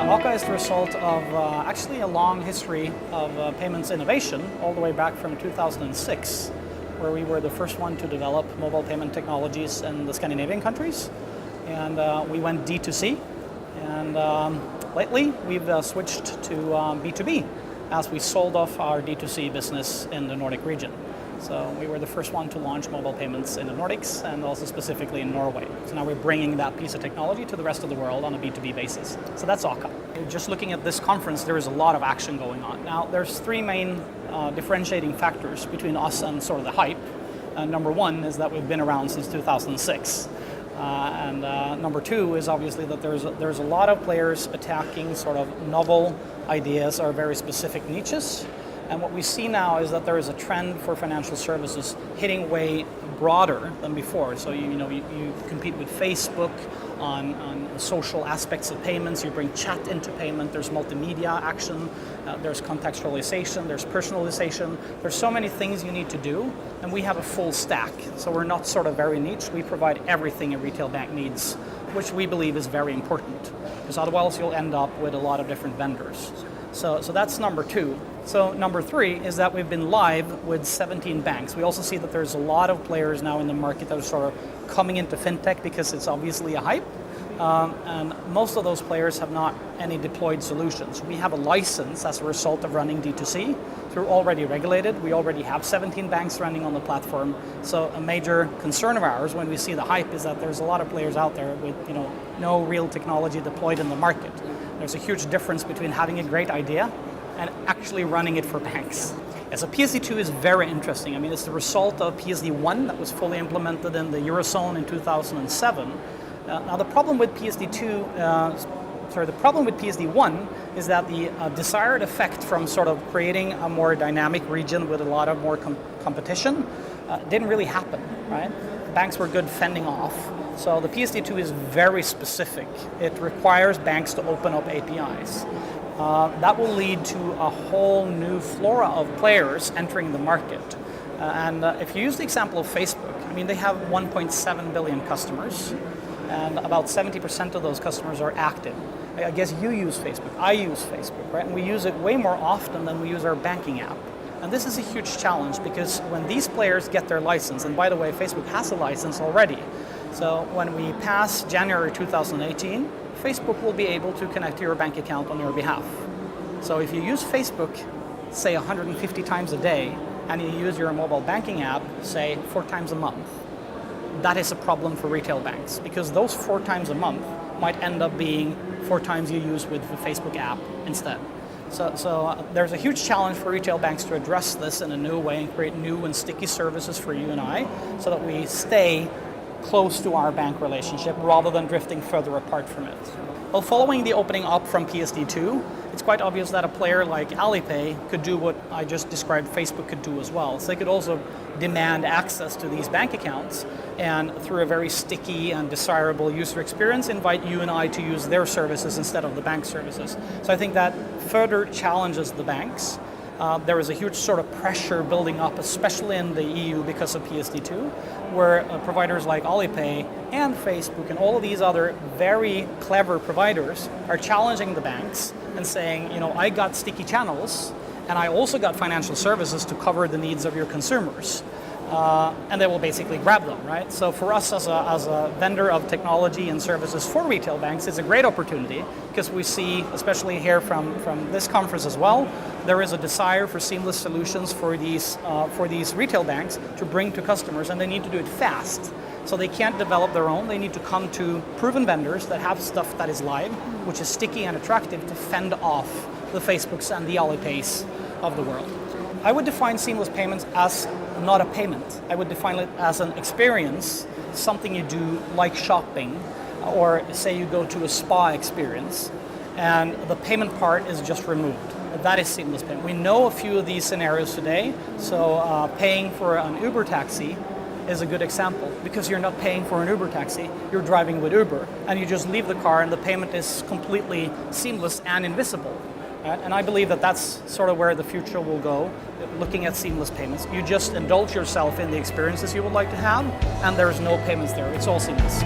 Auka is the result of actually a long history of payments innovation, all the way back from 2006, where we were the first one to develop mobile payment technologies in the Scandinavian countries. And we went D2C, and lately we've switched to B2B as we sold off our D2C business in the Nordic region. So we were the first one to launch mobile payments in the Nordics and also specifically in Norway. So now we're bringing that piece of technology to the rest of the world on a B2B basis. So that's Auka. Just looking at this conference, there is a lot of action going on. Now there's three main differentiating factors between us and sort of the hype. Number one is that we've been around since 2006. And number two is obviously that there's a lot of players attacking sort of novel ideas or very specific niches. And what we see now is that there is a trend for financial services hitting way broader than before. So you compete with Facebook on social aspects of payments. You bring chat into payment. There's multimedia action. There's contextualization. There's personalization. There's so many things you need to do, and we have a full stack. So we're not sort of very niche. We provide everything a retail bank needs, which we believe is very important, because otherwise you'll end up with a lot of different vendors. So that's number two. So number three is that we've been live with 17 banks. We also see that there's a lot of players now in the market that are sort of coming into fintech because it's obviously a hype. And most of those players have not any deployed solutions. We have a license as a result of running D2C. So we're already regulated. We already have 17 banks running on the platform. So a major concern of ours when we see the hype is that there's a lot of players out there with no real technology deployed in the market. There's a huge difference between having a great idea and actually running it for banks. Yeah, so PSD2 is very interesting. I mean, it's the result of PSD1 that was fully implemented in the Eurozone in 2007. Now the problem with the problem with PSD1 is that the desired effect from sort of creating a more dynamic region with a lot of more competition didn't really happen, right? Banks were good fending off. So the PSD2 is very specific. It requires banks to open up APIs. That will lead to a whole new flora of players entering the market. And if you use the example of Facebook, I mean, they have 1.7 billion customers, and about 70% of those customers are active. I guess you use Facebook, I use Facebook, right? And we use it way more often than we use our banking app. And this is a huge challenge because when these players get their license, and by the way, Facebook has a license already, so when we pass January 2018, Facebook will be able to connect to your bank account on your behalf. So if you use Facebook, say 150 times a day, and you use your mobile banking app, say 4 times a month, that is a problem for retail banks, because those 4 times a month might end up being 4 times you use with the Facebook app instead. So there's a huge challenge for retail banks to address this in a new way and create new and sticky services for you and I, so that we stay close to our bank relationship rather than drifting further apart from it. Well, following the opening up from PSD2, it's quite obvious that a player like Alipay could do what I just described Facebook could do as well. So they could also demand access to these bank accounts and through a very sticky and desirable user experience invite you and I to use their services instead of the bank services. So I think that further challenges the banks. There is a huge sort of pressure building up, especially in the EU because of PSD2, where providers like Alipay and Facebook and all of these other very clever providers are challenging the banks and saying, I got sticky channels and I also got financial services to cover the needs of your consumers. And they will basically grab them, right? So for us as a vendor of technology and services for retail banks, it's a great opportunity because we see, especially here from this conference as well, there is a desire for seamless solutions for these retail banks to bring to customers, and they need to do it fast. So they can't develop their own. They need to come to proven vendors that have stuff that is live, which is sticky and attractive to fend off the Facebooks and the Alipays of the world. I would define seamless payments as not a payment. I would define it as an experience, something you do like shopping, or say you go to a spa experience, and the payment part is just removed. That is seamless payment. We know a few of these scenarios today, so paying for an Uber taxi is a good example, because you're not paying for an Uber taxi, you're driving with Uber, and you just leave the car and the payment is completely seamless and invisible. And I believe that that's sort of where the future will go, looking at seamless payments. You just indulge yourself in the experiences you would like to have, and there's no payments there. It's all seamless.